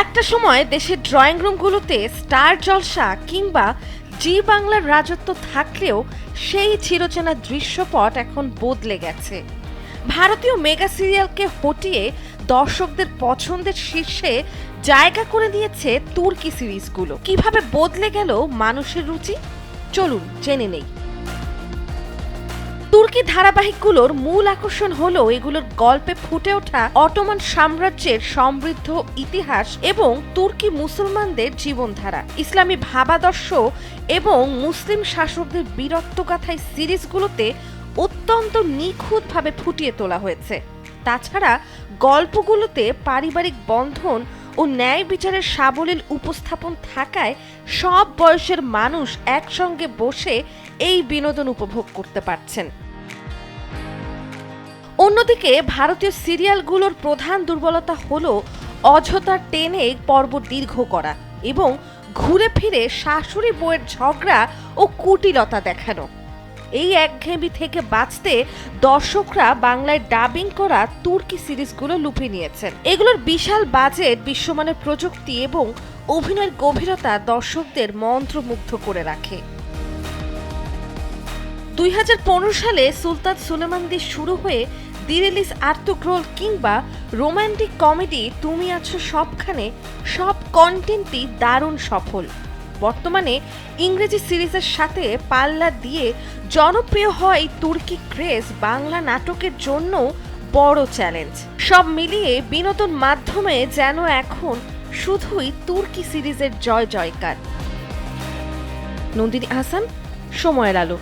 একটা সময় দেশের ড্রয়িং রুমগুলোতে স্টার জলসা কিংবা জি বাংলার রাজত্ব থাকলেও সেই চিরচেনা দৃশ্যপট এখন বদলে গেছে। ভারতীয় মেগা সিরিয়ালকে হটিয়ে দর্শকদের পছন্দের শীর্ষে জায়গা করে দিয়েছে তুর্কি সিরিজগুলো। কিভাবে বদলে গেল মানুষের রুচি, চলুন জেনে নেই। তুর্কি ধারাবাহিকগুলোর মূল আকর্ষণ হলো এগুলোর গল্পে ফুটে ওঠা অটোমান সাম্রাজ্যের সমৃদ্ধ ইতিহাস এবং তুর্কি মুসলমানদের জীবনধারা, ইসলামী ভাবাদর্শ এবং মুসলিম শাসকদের বীরত্বগাথায় সিরিজগুলোতে অত্যন্ত নিখুঁতভাবে ফুটিয়ে তোলা হয়েছে। তাছাড়া গল্পগুলোতে পারিবারিক বন্ধন ও ন্যায় বিচারের সাবলীল উপস্থাপন থাকায় সব বয়সের মানুষ একসঙ্গে বসে এই বিনোদন উপভোগ করতে পারছেন। অন্যদিকে ভারতীয় সিরিয়ালগুলোর প্রধান দুর্বলতা হলো অযথা টেনে পর্ব দীর্ঘ করা এবং ঘুরে ফিরে শাশুড়ি বউয়ের ঝগড়া ও কুটিলতা দেখানো। এই একঘেয়েমি থেকে বাঁচতে দর্শকরা বাংলায় ডাবিং করা তুর্কি সিরিজগুলো লুফে নিয়েছেন। এগুলোর বিশাল বাজেট, বিশ্বমানের প্রযুক্তি এবং অভিনয়ের গভীরতা দর্শকদের মন্ত্রমুগ্ধ করে রাখে। 2015 সালে সুলতান সুলেমান দিয়ে শুরু হয়ে দিরেলিস আর্তুগ্রোল কিংবা রোমান্টিক কমেডি তুমি আছো সবখানে, সব কন্টেন্টই দারুণ সফল। বর্তমানে ইংরেজি সিরিজের সাথে পাল্লা দিয়ে জনপ্রিয় হয় তুর্কি ক্রেজ বাংলা নাটকের জন্য বড় চ্যালেঞ্জ। সব মিলিয়ে বিনোদন মাধ্যমে যেন এখন শুধুই তুর্কি সিরিজের জয় জয়কার। নন্দিনী আহসান, সময়ের আলো।